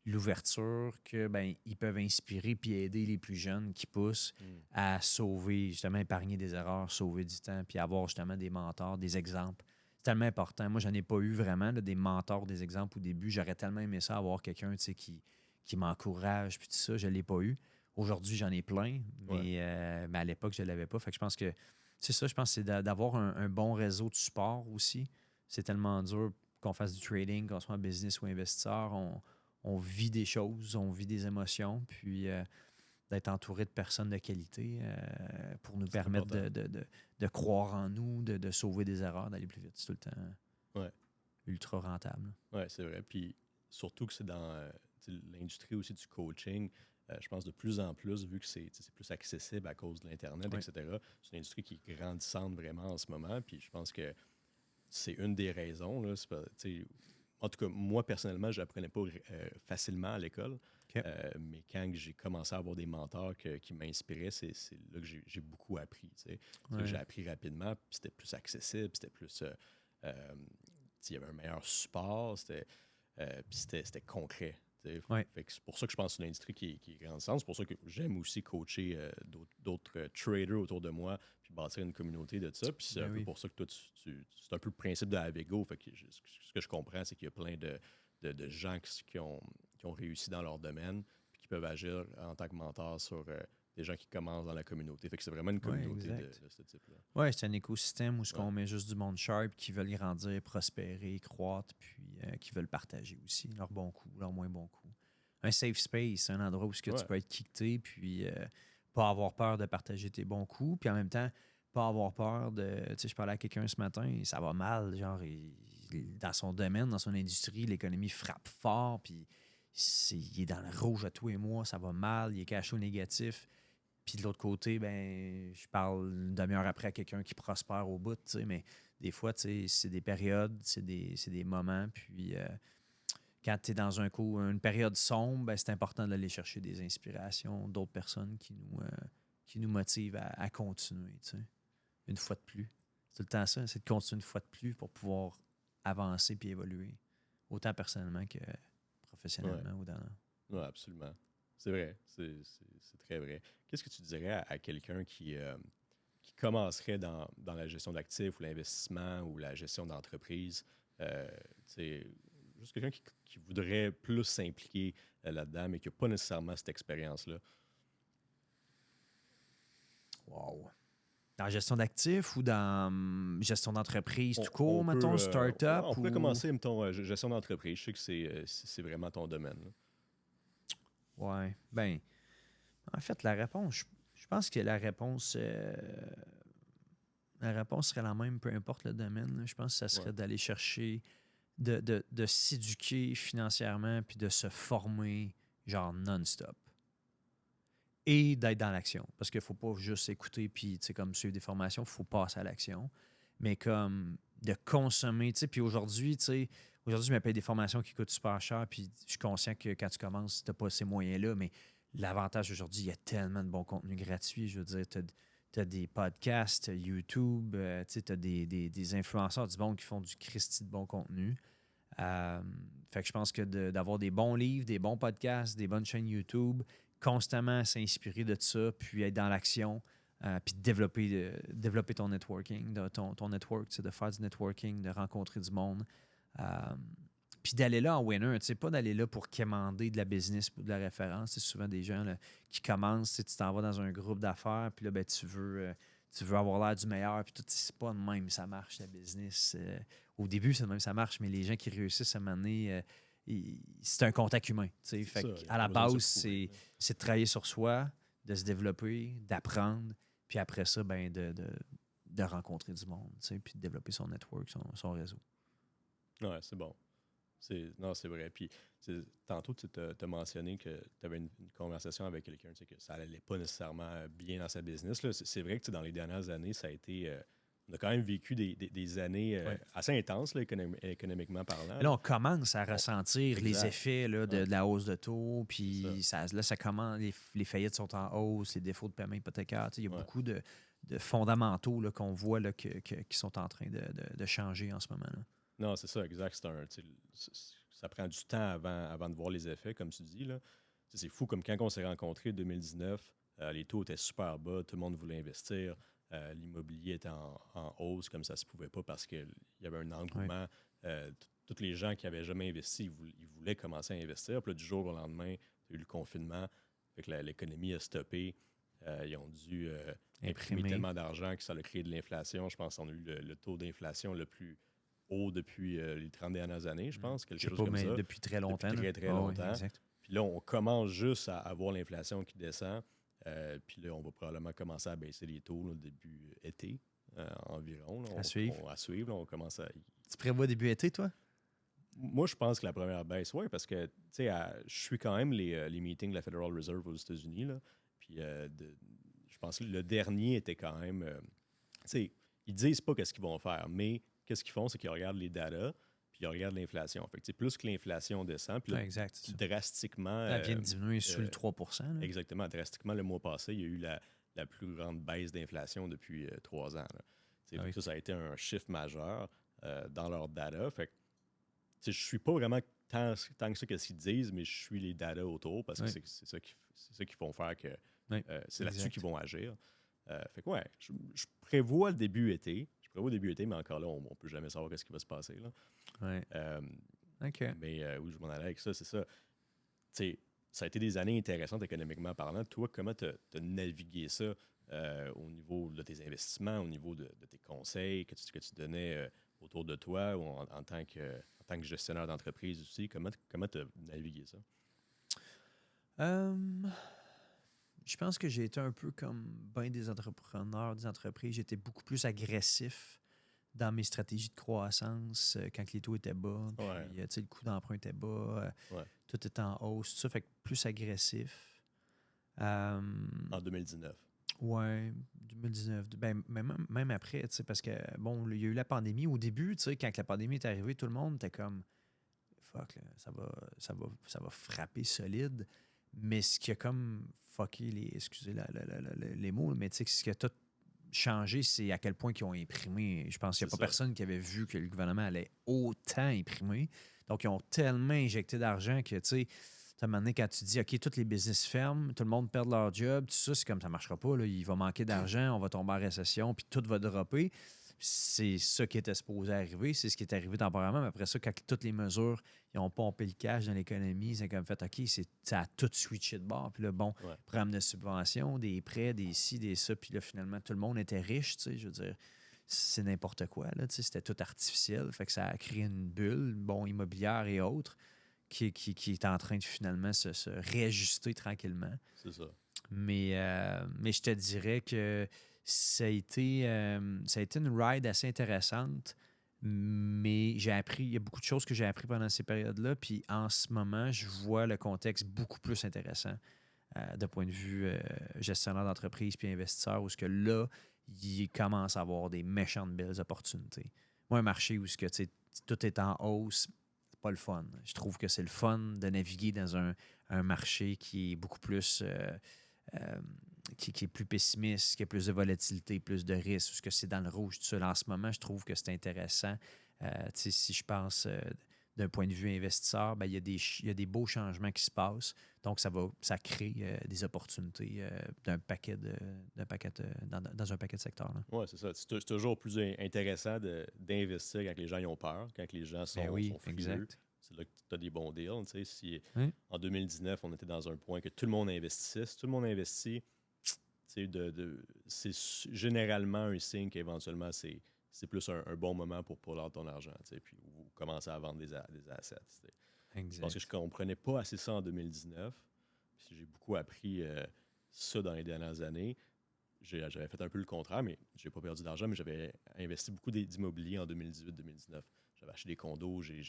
Speaker 2: l'ouverture que ben ils peuvent inspirer puis aider les plus jeunes qui poussent à sauver, justement, épargner des erreurs, sauver du temps, puis avoir justement des mentors, des exemples. C'est tellement important. Moi, j'en ai pas eu vraiment là, des mentors, des exemples au début. J'aurais tellement aimé ça, avoir quelqu'un qui m'encourage, puis tout ça. Je l'ai pas eu. Aujourd'hui, j'en ai plein, mais à l'époque, je l'avais pas. Fait que je pense que c'est ça. Je pense que c'est d'avoir un bon réseau de support aussi. C'est tellement dur qu'on fasse du trading, qu'on soit en business ou investisseur. On vit des choses, on vit des émotions, puis d'être entouré de personnes de qualité pour nous permettre de croire en nous, de sauver des erreurs, d'aller plus vite. C'est tout le temps ultra rentable.
Speaker 1: Oui, c'est vrai. Puis surtout que c'est dans l'industrie aussi du coaching. Je pense de plus en plus, vu que c'est plus accessible à cause de l'Internet, etc., c'est une industrie qui est grandissante vraiment en ce moment. Puis je pense que c'est une des raisons. Là, en tout cas, moi, personnellement, je n'apprenais pas facilement à l'école.
Speaker 2: Okay.
Speaker 1: Mais quand j'ai commencé à avoir des mentors qui m'inspiraient, c'est là que j'ai beaucoup appris. J'ai appris rapidement, puis c'était plus accessible, c'était plus... il y avait un meilleur support, puis c'était concret. Fait que c'est pour ça que je pense que c'est une industrie qui est grandissante. C'est pour ça que j'aime aussi coacher d'autres traders autour de moi puis bâtir une communauté de ça. Puis c'est un peu pour ça que toi, c'est un peu le principe de Avego. Fait que ce que je comprends, c'est qu'il y a plein de gens qui ont réussi dans leur domaine puis qui peuvent agir en tant que mentor sur des gens qui commencent dans la communauté. Fait que c'est vraiment une communauté de ce type-là.
Speaker 2: Oui, c'est un écosystème où on met juste du monde sharp qui veulent grandir, prospérer, croître, puis qui veulent partager aussi leurs bons coups, leurs moins bons coups. Un safe space, un endroit où tu peux être kické, puis pas avoir peur de partager tes bons coups, puis en même temps, pas avoir peur de... Tu sais, je parlais à quelqu'un ce matin, ça va mal, genre, dans son domaine, dans son industrie, l'économie frappe fort, puis il est dans le rouge à tous les mois, ça va mal, il est cash au négatif. Puis de l'autre côté, ben, je parle une demi-heure après à quelqu'un qui prospère au bout, mais des fois, c'est des périodes, c'est des moments, puis quand tu es dans une période sombre, ben, c'est important d'aller chercher des inspirations d'autres personnes qui nous motivent à continuer, tu sais, une fois de plus. C'est tout le temps ça, c'est de continuer une fois de plus pour pouvoir avancer puis évoluer, autant personnellement que professionnellement ou dans...
Speaker 1: Ouais, absolument. C'est vrai, c'est très vrai. Qu'est-ce que tu dirais à quelqu'un qui commencerait dans la gestion d'actifs ou l'investissement ou la gestion d'entreprise? Tu sais, juste quelqu'un qui voudrait plus s'impliquer là-dedans, mais qui n'a pas nécessairement cette expérience-là.
Speaker 2: Wow. Dans la gestion d'actifs ou dans gestion d'entreprise tout court,
Speaker 1: On
Speaker 2: mettons,
Speaker 1: peut,
Speaker 2: start-up
Speaker 1: on pourrait
Speaker 2: ou...
Speaker 1: commencer, mettons, gestion d'entreprise. Je sais que c'est vraiment ton domaine. Là.
Speaker 2: Ouais. Ben, en fait, la réponse, je pense que la réponse serait la même, peu importe le domaine, là. Je pense que ça serait
Speaker 1: Ouais.
Speaker 2: d'aller chercher, de s'éduquer financièrement puis de se former, genre non-stop. Et d'être dans l'action. Parce qu'il ne faut pas juste écouter puis, tu sais, comme suivre des formations, il faut passer à l'action. Mais comme de consommer, tu sais, puis aujourd'hui, tu sais, aujourd'hui, je me paye des formations qui coûtent super cher, puis je suis conscient que quand tu commences, tu n'as pas ces moyens-là, mais l'avantage aujourd'hui, il y a tellement de bon contenu gratuit. Je veux dire, tu as des podcasts, YouTube, tu as des influenceurs du bon qui font du Christy de bon contenu. Fait que je pense que d'avoir des bons livres, des bons podcasts, des bonnes chaînes YouTube, constamment s'inspirer de ça, puis être dans l'action, puis développer ton networking, ton network, de faire du networking, de rencontrer du monde. Puis d'aller là en winner, tu sais, pas d'aller là pour quémander de la business ou de la référence. C'est souvent des gens là, qui commencent, tu t'en vas dans un groupe d'affaires, puis là, ben, tu veux avoir l'air du meilleur, puis tout, c'est pas de même ça marche, la business. Au début, c'est de même ça marche, mais les gens qui réussissent à mener, c'est un contact humain. Fait à la base, c'est de travailler sur soi, de se développer, d'apprendre, puis après ça, ben, de rencontrer du monde, puis de développer son network, son réseau.
Speaker 1: Ouais, c'est bon. Non, c'est vrai. Puis, tantôt, tu as mentionné que tu avais une conversation avec quelqu'un, que ça n'allait pas nécessairement bien dans sa business. Là. C'est vrai que dans les dernières années, ça a été. On a quand même vécu des années assez intenses, là, économiquement parlant.
Speaker 2: Là, on commence à ressentir
Speaker 1: exact.
Speaker 2: les effets là, de la hausse de taux. Puis ça commence, les faillites sont en hausse, les défauts de paiement hypothécaire. Il y a beaucoup de fondamentaux là, qu'on voit là, qui sont en train de changer en ce moment. Là.
Speaker 1: Non, c'est ça, exact. Ça prend du temps avant de voir les effets, comme tu dis. Là. C'est fou, comme quand on s'est rencontrés en 2019, les taux étaient super bas, tout le monde voulait investir, l'immobilier était en hausse comme ça se pouvait pas parce qu'il y avait un engouement. Tous les gens qui n'avaient jamais investi, ils voulaient commencer à investir. Puis là, du jour au lendemain, il y a eu le confinement, fait que l'économie a stoppé. Ils ont dû imprimer tellement d'argent que ça a créé de l'inflation. Je pense qu'on a eu le taux d'inflation le plus haut depuis les 30 dernières années, je pense. Quelque chose comme ça.
Speaker 2: Depuis très longtemps.
Speaker 1: Depuis très longtemps. Oui, puis là, on commence juste à avoir l'inflation qui descend. Puis là, on va probablement commencer à baisser les taux là, début été environ. Là.
Speaker 2: À suivre.
Speaker 1: Là, on commence à...
Speaker 2: Tu prévois début été, toi?
Speaker 1: Moi, je pense que la première baisse, oui, parce que, tu sais, je suis quand même les meetings de la Federal Reserve aux États-Unis, là. Puis je pense que le dernier était quand même... tu sais, ils disent pas qu'est-ce qu'ils vont faire, mais qu'est-ce qu'ils font, c'est qu'ils regardent les data, puis ils regardent l'inflation. Fait que, plus que l'inflation descend, puis là, drastiquement...
Speaker 2: Elle vient de diminuer sous le 3 là.
Speaker 1: Exactement. Drastiquement, le mois passé, il y a eu la plus grande baisse d'inflation depuis 3 ans. Ça a été un chiffre majeur dans leur data. Fait que, je suis pas vraiment tant que ça qu'est-ce qu'ils disent, mais je suis les data autour parce que c'est ça qui font faire que c'est là-dessus qu'ils vont agir. Fait que je prévois le début été. Mais encore là, on ne peut jamais savoir ce qui va se passer. Là. Mais où je m'en allais avec ça, c'est ça. Ça a été des années intéressantes économiquement parlant. Toi, comment tu as navigué ça au niveau de tes investissements, au niveau de tes conseils que tu donnais autour de toi ou en tant que gestionnaire d'entreprise aussi? Comment tu as navigué ça?
Speaker 2: Je pense que j'ai été un peu comme bien des entrepreneurs, des entreprises. J'étais beaucoup plus agressif dans mes stratégies de croissance quand les taux étaient bas. Puis, le coût d'emprunt était bas. Tout était en hausse. Tout ça fait que plus agressif.
Speaker 1: En 2019.
Speaker 2: Oui, 2019. Ben, même après, parce que, bon, il y a eu la pandémie. Au début, quand la pandémie est arrivée, tout le monde était comme... fuck, là, ça va frapper solide. Mais ce qui a comme fucké excusez les mots, mais tu sais, ce qui a tout changé, c'est à quel point ils ont imprimé. Je pense qu'il n'y a pas personne qui avait vu que le gouvernement allait autant imprimer. Donc, ils ont tellement injecté d'argent que, tu sais, à un moment donné, quand tu dis, OK, tous les business ferment, tout le monde perd leur job, tout ça, c'est comme ça ne marchera pas. Là, il va manquer d'argent, on va tomber en récession, puis tout va dropper. C'est ça qui était supposé arriver. C'est ce qui est arrivé temporairement. Mais après ça, quand toutes les mesures, ils ont pompé le cash dans l'économie, c'est comme fait, OK, ça a tout switché de bord. Puis là, bon, programme de subvention, des prêts, des ci, des ça. Puis là, finalement, tout le monde était riche, tu sais, je veux dire. C'est n'importe quoi, là, tu sais, c'était tout artificiel. Fait que ça a créé une bulle, bon, immobilière et autres, qui est en train de finalement se réajuster tranquillement.
Speaker 1: C'est ça.
Speaker 2: Mais je te dirais que ça a été une ride assez intéressante, mais j'ai appris, il y a beaucoup de choses que j'ai appris pendant ces périodes-là, puis en ce moment, je vois le contexte beaucoup plus intéressant de point de vue gestionnaire d'entreprise puis investisseur, où ce que là, il commence à avoir des méchantes belles opportunités. Moi, un marché où ce que, tout est en hausse, c'est pas le fun. Je trouve que c'est le fun de naviguer dans un marché qui est beaucoup plus... qui est plus pessimiste, qui a plus de volatilité, plus de risques, parce que c'est dans le rouge, tout ça. Là, en ce moment, je trouve que c'est intéressant. Si je pense d'un point de vue investisseur, ben, il y a des beaux changements qui se passent. Donc, ça crée des opportunités dans un paquet de secteurs.
Speaker 1: Oui, c'est ça. C'est toujours plus intéressant d'investir quand les gens y ont peur, quand les gens sont frileux.
Speaker 2: Exact.
Speaker 1: C'est là que tu as des bons deals. Si
Speaker 2: Oui.
Speaker 1: en 2019, on était dans un point que tout le monde investissait, si tout le monde investit, c'est généralement un signe qu'éventuellement, c'est plus un bon moment pour pull out ton argent, puis vous commencez à vendre des assets.
Speaker 2: Exact.
Speaker 1: Je pense que je ne comprenais pas assez ça en 2019. Puis j'ai beaucoup appris ça dans les dernières années. J'avais fait un peu le contraire, mais je n'ai pas perdu d'argent, mais j'avais investi beaucoup d'immobilier en 2018-2019. J'avais acheté des condos, j'ai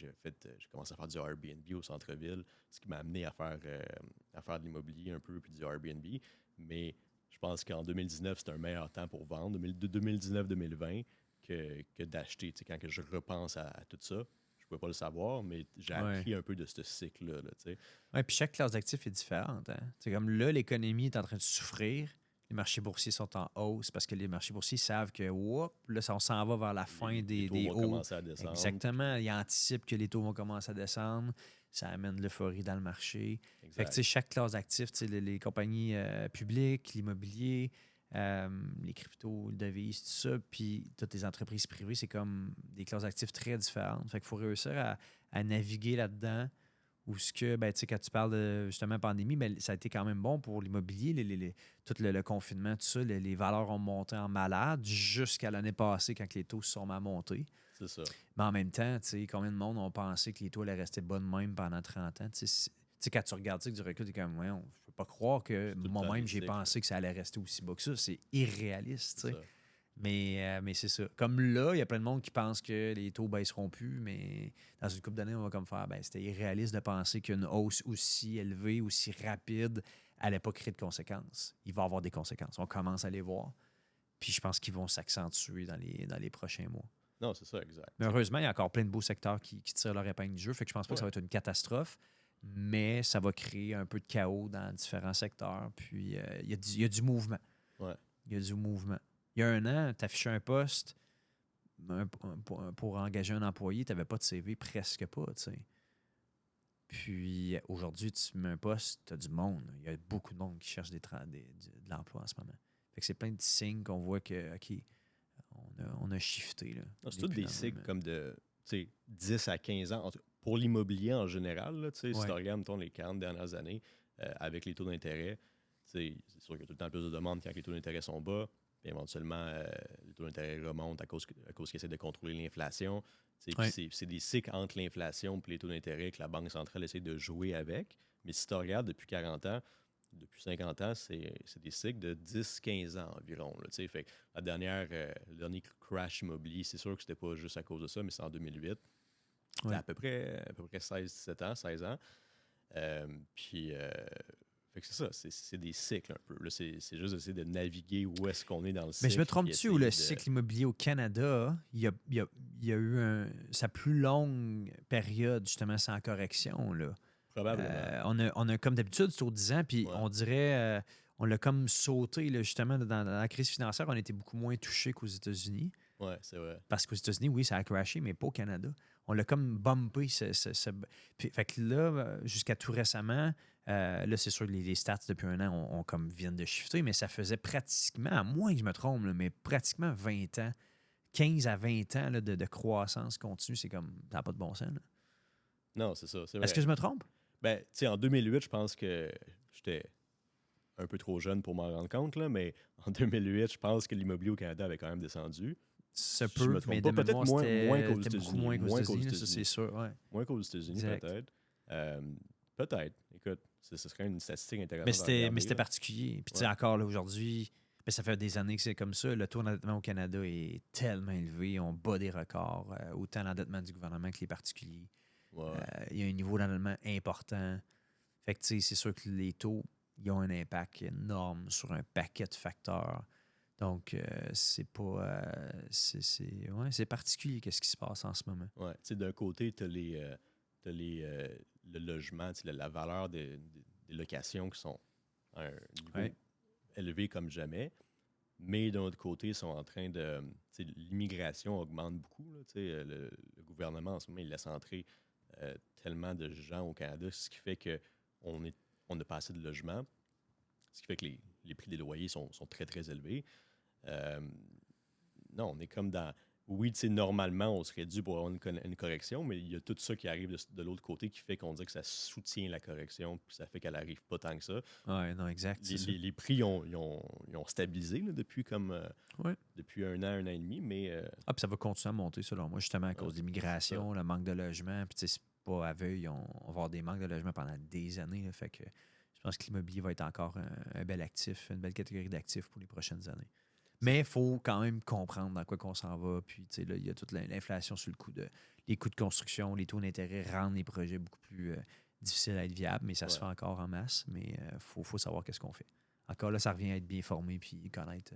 Speaker 1: commencé à faire du Airbnb au centre-ville, ce qui m'a amené à faire de l'immobilier un peu, puis du Airbnb. Mais je pense qu'en 2019, c'était un meilleur temps pour vendre, 2019-2020, que d'acheter. Quand que je repense à tout ça, je ne pouvais pas le savoir, mais j'ai appris un peu de ce cycle-là.
Speaker 2: Oui, puis chaque classe d'actifs est différente. Hein? C'est comme là, l'économie est en train de souffrir. Les marchés boursiers sont en hausse parce que les marchés boursiers savent que là, on s'en va vers la fin des
Speaker 1: taux vont
Speaker 2: hauts.
Speaker 1: Commencer à descendre.
Speaker 2: Exactement. Ils anticipent que les taux vont commencer à descendre. Ça amène de l'euphorie dans le marché. Fait que, chaque classe d'actifs, les compagnies publiques, l'immobilier, les cryptos, le devise, tout ça, puis toutes les entreprises privées, c'est comme des classes d'actifs très différentes. Fait qu'il faut réussir à naviguer là-dedans. Ou ce que, quand tu parles de justement pandémie, mais ça a été quand même bon pour l'immobilier, tout le confinement, tout ça, les valeurs ont monté en malade jusqu'à l'année passée quand les taux se sont mis à monter.
Speaker 1: C'est ça.
Speaker 2: Mais en même temps, combien de monde ont pensé que les taux allaient rester bas de même pendant 30 ans? Quand tu regardes ça avec du recul, tu es comme, je ne peux pas croire que moi-même, j'ai pensé que ça allait rester aussi bas que ça. C'est irréaliste. Mais c'est ça. Comme là, il y a plein de monde qui pense que les taux ne baisseront plus, mais dans une couple d'années, on va comme faire, c'était irréaliste de penser qu'une hausse aussi élevée, aussi rapide, n'allait pas créer de conséquences. Il va y avoir des conséquences. On commence à les voir. Puis je pense qu'ils vont s'accentuer dans les prochains mois.
Speaker 1: Non, c'est ça, exact.
Speaker 2: Mais heureusement, il y a encore plein de beaux secteurs qui tirent leur épingle du jeu. Fait que je pense pas que ça va être une catastrophe, mais ça va créer un peu de chaos dans différents secteurs. Puis il y a du mouvement.
Speaker 1: Ouais.
Speaker 2: Il y a du mouvement. Il y a un an, tu affichais un poste pour engager un employé, tu n'avais pas de CV, presque pas, tu sais. Puis aujourd'hui, tu mets un poste, tu as du monde. Il y a beaucoup de monde qui cherche de l'emploi en ce moment. Fait que c'est plein de signes qu'on voit que, OK, on a shifté. Là,
Speaker 1: c'est tous des cycles comme de 10 à 15 ans. Pour l'immobilier en général, là, si tu regardes mettons, les 40 dernières années, avec les taux d'intérêt, c'est sûr qu'il y a tout le temps plus de demandes quand les taux d'intérêt sont bas. Puis éventuellement, les taux d'intérêt remontent à cause qu'ils essaient de contrôler l'inflation. C'est des cycles entre l'inflation et les taux d'intérêt que la Banque centrale essaie de jouer avec. Mais si tu regardes depuis 40 ans, depuis 50 ans, c'est des cycles de 10-15 ans environ. Là, fait le dernier crash immobilier, c'est sûr que c'était pas juste à cause de ça, mais c'est en 2008. C'est à peu près 16 ans. Fait que c'est ça, c'est des cycles un peu. Là, c'est juste d'essayer de naviguer où est-ce qu'on est dans le
Speaker 2: Mais je me
Speaker 1: cycle. Puis
Speaker 2: trompe-tu où
Speaker 1: essayer
Speaker 2: le
Speaker 1: de.
Speaker 2: cycle immobilier au Canada, il y a eu sa plus longue période justement sans correction, là.
Speaker 1: Probablement.
Speaker 2: On a comme d'habitude, c'est aux 10 ans, puis
Speaker 1: Ouais.
Speaker 2: on dirait, on l'a comme sauté, là, justement, dans la crise financière, on était beaucoup moins touché qu'aux États-Unis.
Speaker 1: Ouais, c'est vrai.
Speaker 2: Parce qu'aux États-Unis, oui, ça a crashé, mais pas au Canada. On l'a comme bumpé. Puis, fait que là, jusqu'à tout récemment, là, c'est sûr que les stats depuis un an comme viennent de shifter, mais ça faisait pratiquement, à moins que je me trompe, là, mais pratiquement 20 ans, 15 à 20 ans là, de croissance continue. C'est comme, ça n'a pas de bon sens, là.
Speaker 1: Non, c'est ça, c'est
Speaker 2: Est-ce que
Speaker 1: vrai.
Speaker 2: je me trompe?
Speaker 1: Ben, tu sais, en 2008, je pense que j'étais un peu trop jeune pour m'en rendre compte, là, mais en 2008, je pense que l'immobilier au Canada avait quand même descendu.
Speaker 2: Ça
Speaker 1: Si je
Speaker 2: peut,
Speaker 1: me
Speaker 2: mais
Speaker 1: trompe
Speaker 2: de
Speaker 1: pas, peut-être
Speaker 2: mémoire,
Speaker 1: moins qu'aux
Speaker 2: c'était beaucoup
Speaker 1: États-Unis.
Speaker 2: moins qu'aux
Speaker 1: Moins qu'aux
Speaker 2: États-Unis, là, ça c'est
Speaker 1: États-Unis.
Speaker 2: sûr, ouais.
Speaker 1: Moins qu'aux États-Unis,
Speaker 2: Exact.
Speaker 1: peut-être. Euh, Peut-être. Écoute, ce serait une statistique
Speaker 2: Mais
Speaker 1: intéressante à
Speaker 2: c'était,
Speaker 1: regarder.
Speaker 2: c'était
Speaker 1: Là.
Speaker 2: particulier. Puis tu sais,
Speaker 1: Ouais.
Speaker 2: encore là, aujourd'hui, ben, ça fait des années que c'est comme ça. Le taux d'endettement au Canada est tellement élevé. On bat des records, autant l'endettement du gouvernement que les particuliers.
Speaker 1: Ouais.
Speaker 2: Il y a un niveau d'endettement important. Fait que tu sais, c'est sûr que les taux, ils ont un impact énorme sur un paquet de facteurs. Donc, c'est pas. Ouais, c'est particulier qu'est-ce qui se passe en ce moment.
Speaker 1: Ouais. Tu sais, d'un côté, tu as le logement, tu sais, la valeur des locations qui sont à un niveau
Speaker 2: Ouais.
Speaker 1: élevé comme jamais. Mais d'un autre côté, ils sont en train de. Tu sais, l'immigration augmente beaucoup. Là, tu sais, le gouvernement, en ce moment, il laisse entrer tellement de gens au Canada, ce qui fait qu'on a pas assez de logements, ce qui fait que les prix des loyers sont très, très élevés. Euh, non, on est comme dans. Oui, tu sais, normalement, on serait dû pour avoir une correction, mais il y a tout ça qui arrive de l'autre côté qui fait qu'on dit que ça soutient la correction, puis ça fait qu'elle n'arrive pas tant que ça.
Speaker 2: Ouais, non, exact, c'est ça.
Speaker 1: Les prix ils ont stabilisé là, depuis
Speaker 2: Ouais.
Speaker 1: depuis un an et demi, mais
Speaker 2: Ah, puis ça va continuer à monter, selon moi, justement à cause de
Speaker 1: c'est
Speaker 2: l'immigration, le manque de logement. Puis, tu sais, c'est pas à veuille, on va avoir des manques de logement pendant des années. Là, fait que je pense que l'immobilier va être encore un bel actif, une belle catégorie d'actifs pour les prochaines années. Mais il faut quand même comprendre dans quoi qu'on s'en va. Puis, tu sais, là, il y a toute l'inflation sur le coût les coûts de construction, les taux d'intérêt rendent les projets beaucoup plus difficiles à être viables, mais ça se fait encore en masse. Mais il faut savoir qu'est-ce qu'on fait. Encore là, ça revient à être bien formé puis connaître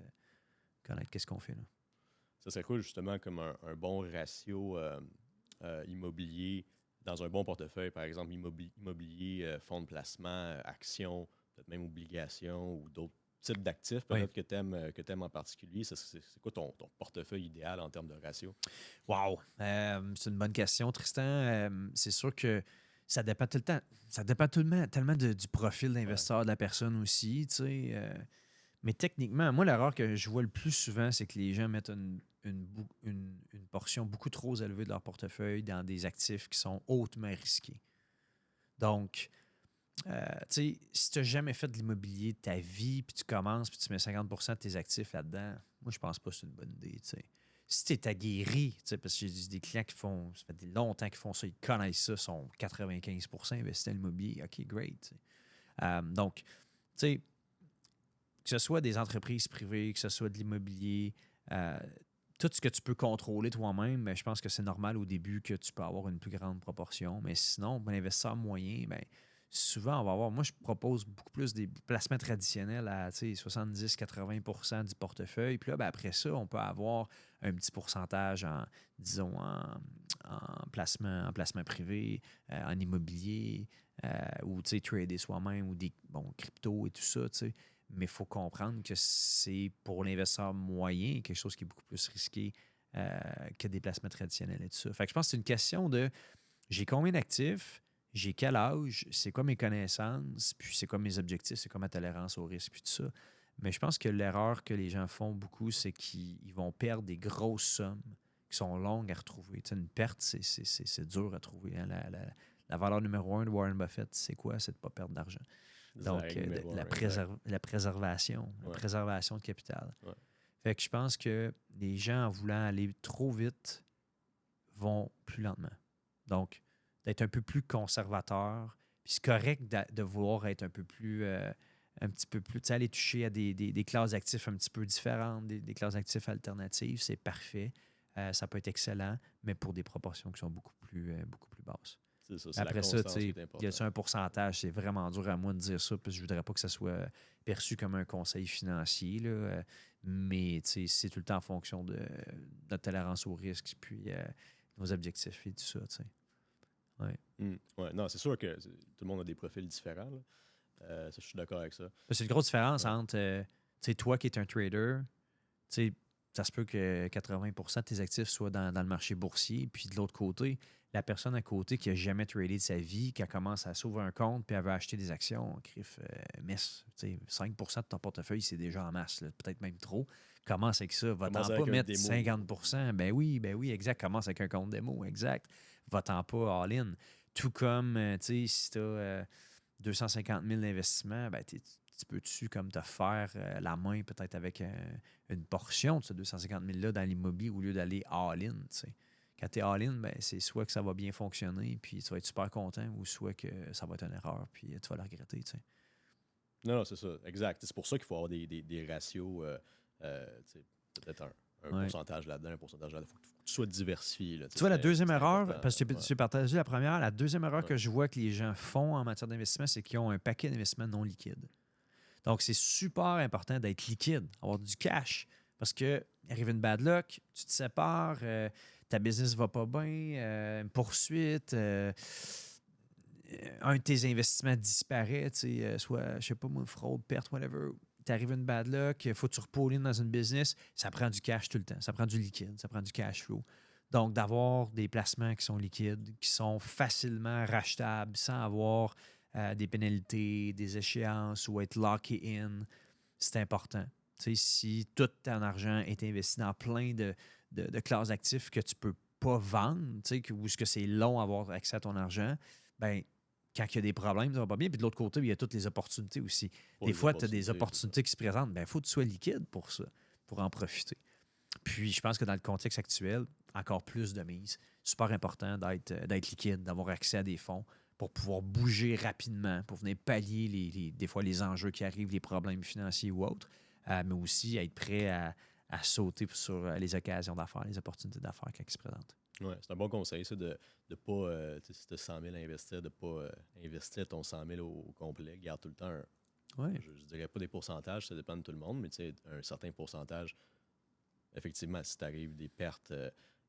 Speaker 2: qu'est-ce qu'on fait, là.
Speaker 1: ça serait cool justement comme un bon ratio immobilier dans un bon portefeuille, par exemple immobilier, fonds de placement, actions, peut-être même obligations ou d'autres types d'actifs
Speaker 2: Oui.
Speaker 1: peut-être que t'aimes en particulier. C'est quoi ton portefeuille idéal en termes de ratio?
Speaker 2: Wow! C'est une bonne question, Tristan. C'est sûr que ça dépend tout le temps. Ça dépend tellement du profil d'investisseur de la personne aussi, tu sais. Mais techniquement, moi, l'erreur que je vois le plus souvent, c'est que les gens mettent une portion beaucoup trop élevée de leur portefeuille dans des actifs qui sont hautement risqués. Donc, tu sais, si tu n'as jamais fait de l'immobilier de ta vie, puis tu commences, puis tu mets 50% de tes actifs là-dedans, moi, je pense pas que c'est une bonne idée, tu sais. Si tu es aguerri, tu sais, parce que j'ai des clients qui font, ça fait longtemps qu'ils font ça, ils connaissent ça, sont 95% investis dans l'immobilier, OK, great, tu sais. Donc, tu sais, que ce soit des entreprises privées, que ce soit de l'immobilier, tout ce que tu peux contrôler toi-même, ben, je pense que c'est normal au début que tu peux avoir une plus grande proportion. Mais sinon, pour l'investisseur moyen, ben, souvent, on va avoir. Moi, je propose beaucoup plus des placements traditionnels à 70-80% du portefeuille. Puis là, ben, après ça, on peut avoir un petit pourcentage disons, en placement privé, en immobilier, ou trader soi-même, ou des crypto et tout ça. T'sais. Mais il faut comprendre que c'est pour l'investisseur moyen quelque chose qui est beaucoup plus risqué que des placements traditionnels et tout ça. Fait que je pense que c'est une question de j'ai combien d'actifs, j'ai quel âge, c'est quoi mes connaissances, puis c'est quoi mes objectifs, c'est quoi ma tolérance au risque, puis tout ça. Mais je pense que l'erreur que les gens font beaucoup, c'est qu'ils vont perdre des grosses sommes qui sont longues à retrouver. Tu sais, une perte, c'est dur à trouver. Hein? La valeur numéro 1 de Warren Buffett, c'est quoi? C'est de ne pas perdre d'argent. Donc, la préservation, la préservation de capital.
Speaker 1: Ouais.
Speaker 2: Fait que je pense que les gens, en voulant aller trop vite, vont plus lentement. Donc, d'être un peu plus conservateur. Puis c'est correct de vouloir être un petit peu plus, tu sais, aller toucher à des classes d'actifs un petit peu différentes, des classes d'actifs alternatives, c'est parfait. Ça peut être excellent, mais pour des proportions qui sont beaucoup plus basses.
Speaker 1: C'est ça, c'est la
Speaker 2: Après ça,
Speaker 1: constance qui est
Speaker 2: il y
Speaker 1: importante.
Speaker 2: a un pourcentage, c'est vraiment dur à moi de dire ça, parce que je voudrais pas que ça soit perçu comme un conseil financier, là, mais c'est tout le temps en fonction de notre tolérance au risque, puis nos objectifs et tout ça. Ouais.
Speaker 1: Ouais, non, c'est sûr que tout le monde a des profils différents. Là. Ça, je suis d'accord avec ça.
Speaker 2: C'est une grosse différence
Speaker 1: Ouais.
Speaker 2: entre toi qui es un trader, tu sais, ça se peut que 80% de tes actifs soient dans le marché boursier, puis de l'autre côté, la personne à côté qui n'a jamais tradé de sa vie, qui commence à s'ouvrir un compte, puis elle veut acheter des actions, crif, mess, 5% de ton portefeuille, c'est déjà en masse, là, peut-être même trop. Commence avec ça.
Speaker 1: Commence
Speaker 2: Va-t'en pas
Speaker 1: avec un
Speaker 2: mettre
Speaker 1: démo.
Speaker 2: 50%. Ben oui, exact. Commence avec un compte démo, exact. Va-t'en pas all-in. Tout comme, si tu as 250 000 d'investissement, ben, tu peux-tu comme te faire la main peut-être avec une portion de ce 250 000-là dans l'immobilier au lieu d'aller all-in, tu sais. Quand tu es all-in, ben, c'est soit que ça va bien fonctionner, puis tu vas être super content, ou soit que ça va être une erreur, puis tu vas le regretter, tu sais.
Speaker 1: Non, c'est ça, exact. C'est pour ça qu'il faut avoir des ratios, tu sais, peut-être un
Speaker 2: Ouais.
Speaker 1: pourcentage là-dedans, un pourcentage là-dedans. Il faut que tu sois diversifié. Là,
Speaker 2: Tu vois, la deuxième
Speaker 1: c'est
Speaker 2: erreur,
Speaker 1: important,
Speaker 2: parce que
Speaker 1: ouais.
Speaker 2: tu as partagé la première, la deuxième erreur
Speaker 1: Ouais.
Speaker 2: que je vois que les gens font en matière d'investissement, c'est qu'ils ont un paquet d'investissements non liquides. Donc, c'est super important d'être liquide, avoir du cash. Parce que arrive une bad luck, tu te sépares, ta business va pas bien, une poursuite, un de tes investissements disparaît, soit, je sais pas moi, fraude, perte, whatever. T'arrives une bad luck, il faut que tu repauline dans une business, ça prend du cash tout le temps. Ça prend du liquide, ça prend du cash flow. Donc, d'avoir des placements qui sont liquides, qui sont facilement rachetables sans avoir des pénalités, des échéances ou être locké in, c'est important. Si tout ton argent est investi dans plein de classes d'actifs que tu ne peux pas vendre, ou ce que c'est long d'avoir accès à ton argent, ben quand il y a des problèmes, ça va pas bien. Puis de l'autre côté, il y a toutes les opportunités aussi.
Speaker 1: Pour
Speaker 2: Des
Speaker 1: les
Speaker 2: fois, tu as des
Speaker 1: opportunités, c'est ça.
Speaker 2: opportunités qui se présentent. Il faut que tu sois liquide pour ça, pour en profiter. Puis, je pense que dans le contexte actuel, encore plus de mise. Super important d'être liquide, d'avoir accès à des fonds pour pouvoir bouger rapidement, pour venir pallier des fois les enjeux qui arrivent, les problèmes financiers ou autres, mais aussi être prêt à sauter sur les occasions d'affaires, les opportunités d'affaires qui se présentent.
Speaker 1: Ouais, c'est un bon conseil, ça, de ne pas, si tu as 100 000 à investir, de ne pas investir ton 100 000 au complet. Garde tout le temps je ne dirais pas des pourcentages, ça dépend de tout le monde, mais un certain pourcentage, effectivement, si tu arrives des pertes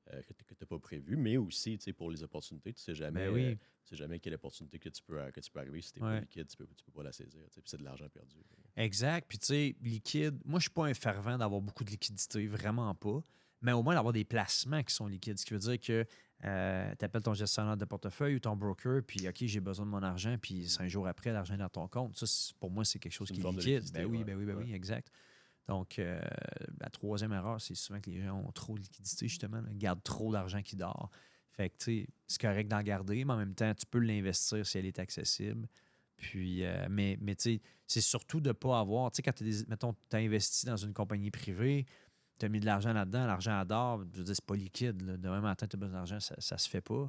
Speaker 1: que tu n'as pas prévues, mais aussi pour les opportunités, tu ne
Speaker 2: Ben oui.
Speaker 1: sais jamais quelle opportunité que tu peux arriver. Si tu n'es
Speaker 2: Ouais.
Speaker 1: pas liquide, tu peux pas la saisir. Puis c'est de l'argent perdu.
Speaker 2: Exact. Puis, tu sais, liquide, moi, je suis pas un fervent d'avoir beaucoup de liquidité, vraiment pas. Mais au moins d'avoir des placements qui sont liquides. Ce qui veut dire que tu appelles ton gestionnaire de portefeuille ou ton broker, puis OK, j'ai besoin de mon argent, puis 5 jours après, l'argent est dans ton compte. Ça, pour moi, c'est quelque chose
Speaker 1: C'est une
Speaker 2: qui est
Speaker 1: forme de
Speaker 2: liquide.
Speaker 1: liquidité,
Speaker 2: Ben
Speaker 1: ouais.
Speaker 2: oui, exact. Donc, la troisième erreur, c'est souvent que les gens ont trop de liquidité, justement. Là, gardent trop d'argent qui dort. Fait que, tu sais, c'est correct d'en garder, mais en même temps, tu peux l'investir si elle est accessible. Puis, mais tu sais, c'est surtout de ne pas avoir, tu sais, quand mettons, tu as investi dans une compagnie privée, tu as mis de l'argent là-dedans, l'argent adore, je veux dire, c'est pas liquide. Là. Demain matin, tu as besoin d'argent, ça ne se fait pas.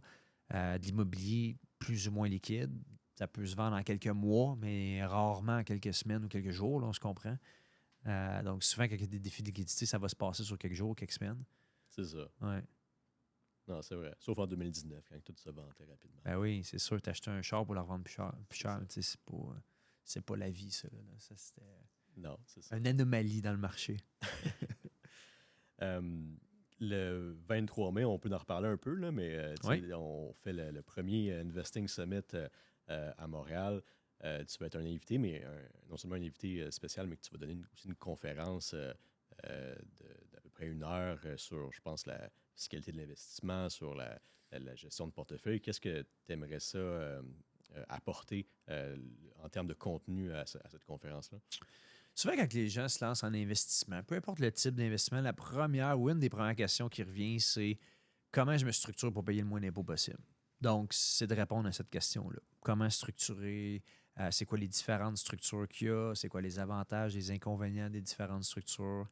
Speaker 2: De l'immobilier plus ou moins liquide, ça peut se vendre en quelques mois, mais rarement en quelques semaines ou quelques jours, là, on se comprend. Donc, souvent, quand il y a des défis de liquidité, ça va se passer sur quelques jours, quelques semaines.
Speaker 1: C'est ça.
Speaker 2: Ouais.
Speaker 1: Non, c'est vrai. Sauf en 2019, quand tout se vendait rapidement.
Speaker 2: Ben oui, c'est sûr, tu acheté un char pour le revendre plus cher. C'est pas la vie, ça. Là. Ça, c'était
Speaker 1: Non, c'est ça.
Speaker 2: une anomalie dans le marché.
Speaker 1: Le 23 mai, on peut en reparler un peu, là, mais
Speaker 2: Oui.
Speaker 1: on fait le premier Investing Summit à Montréal. Tu vas être un invité, mais non seulement un invité spécial, mais que tu vas donner aussi une conférence d'à peu près 1 heure sur, je pense, la fiscalité de l'investissement, sur la gestion de portefeuille. Qu'est-ce que tu aimerais ça apporter en termes de contenu à cette conférence-là?
Speaker 2: Souvent, quand les gens se lancent en investissement, peu importe le type d'investissement, la première ou une des premières questions qui revient, c'est comment je me structure pour payer le moins d'impôts possible. Donc, c'est de répondre à cette question-là. Comment structurer? C'est quoi les différentes structures qu'il y a? C'est quoi les avantages, les inconvénients des différentes structures?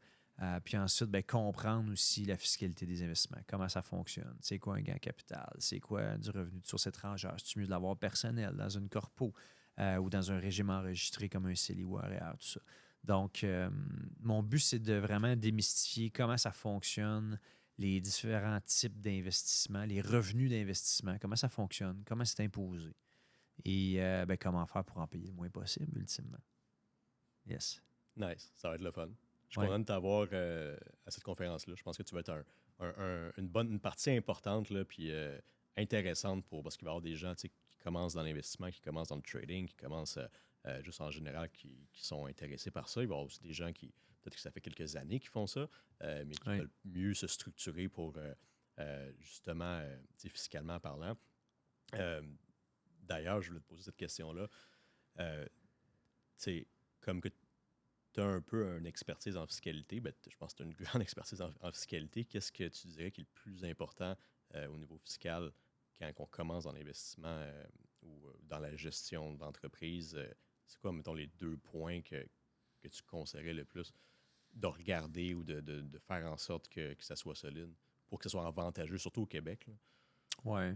Speaker 2: Puis ensuite, comprendre aussi la fiscalité des investissements. Comment ça fonctionne? C'est quoi un gain capital? C'est quoi du revenu de source étrangère? C'est mieux de l'avoir personnel dans une corpo ou dans un régime enregistré comme un CELI ou un REER, tout ça. Donc, mon but, c'est de vraiment démystifier comment ça fonctionne, les différents types d'investissement, les revenus d'investissement, comment ça fonctionne, comment c'est imposé et ben, comment faire pour en payer le moins possible, ultimement. Yes.
Speaker 1: Nice, ça va être le fun. Je suis
Speaker 2: Ouais.
Speaker 1: content de t'avoir à cette conférence-là. Je pense que tu vas être une partie importante là, puis intéressante parce qu'il va y avoir des gens qui commencent dans l'investissement, qui commencent dans le trading, qui commencent juste en général, qui sont intéressés par ça. Il va y avoir aussi des gens qui, peut-être que ça fait quelques années qu'ils font ça, mais qui
Speaker 2: Ouais.
Speaker 1: veulent mieux se structurer pour justement, fiscalement parlant. D'ailleurs, je voulais te poser cette question-là. Comme que tu as un peu une expertise en fiscalité, ben, je pense que tu as une grande expertise en fiscalité. Qu'est-ce que tu dirais qui est le plus important au niveau fiscal quand on commence dans l'investissement ou dans la gestion d'entreprise? C'est quoi, mettons, les 2 points que tu conseillerais le plus de regarder ou de faire en sorte que ça soit solide pour que ce soit avantageux, surtout au Québec? Là?
Speaker 2: Ouais.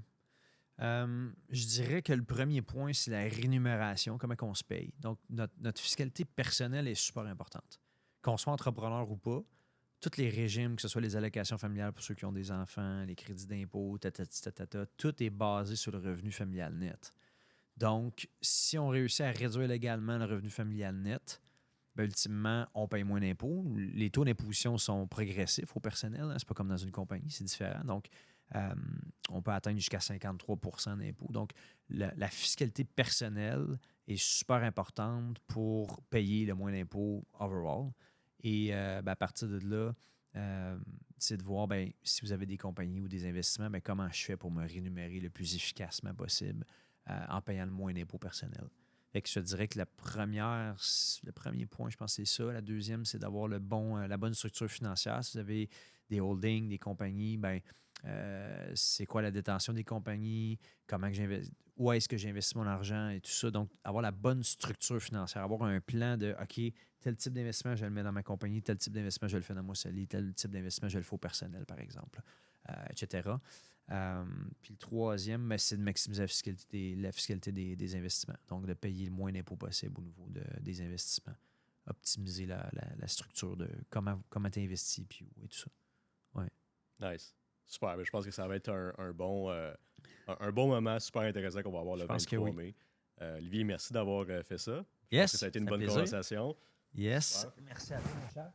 Speaker 2: Je dirais que le premier point, c'est la rémunération, comment on se paye. Donc, notre fiscalité personnelle est super importante. Qu'on soit entrepreneur ou pas, tous les régimes, que ce soit les allocations familiales pour ceux qui ont des enfants, les crédits d'impôt, tout est basé sur le revenu familial net. Donc, si on réussit à réduire légalement le revenu familial net, ben, ultimement, on paye moins d'impôts. Les taux d'imposition sont progressifs au personnel. Hein, c'est pas comme dans une compagnie, c'est différent. Donc, on peut atteindre jusqu'à 53 d'impôts. Donc, la fiscalité personnelle est super importante pour payer le moins d'impôts overall. Et ben, à partir de là, c'est de voir ben, si vous avez des compagnies ou des investissements, ben, comment je fais pour me rémunérer le plus efficacement possible en payant le moins d'impôts personnels. Fait que je te dirais que le premier point, je pense que c'est ça. La deuxième, c'est d'avoir la bonne structure financière. Si vous avez des holdings, des compagnies, ben, c'est quoi la détention des compagnies, où est-ce que j'investis mon argent et tout ça. Donc, avoir la bonne structure financière, avoir un plan de OK, tel type d'investissement, je le mets dans ma compagnie, tel type d'investissement, je le fais dans mon CELI, tel type d'investissement, je le fais au personnel, par exemple, etc. Puis le troisième, ben, c'est de maximiser la fiscalité des investissements. Donc, de payer le moins d'impôts possible au niveau des investissements. Optimiser la structure de comment tu investis puis où et tout ça. Ouais.
Speaker 1: Nice. Super. Ben, je pense que ça va être un bon moment super intéressant qu'on va avoir le
Speaker 2: Je pense que
Speaker 1: 23
Speaker 2: oui.
Speaker 1: mai. Olivier, merci d'avoir fait ça. Je pense
Speaker 2: Yes,
Speaker 1: que ça a été une
Speaker 2: ça fait
Speaker 1: bonne
Speaker 2: plaisir.
Speaker 1: conversation.
Speaker 2: Yes.
Speaker 1: Super.
Speaker 2: Merci à toi, mon cher.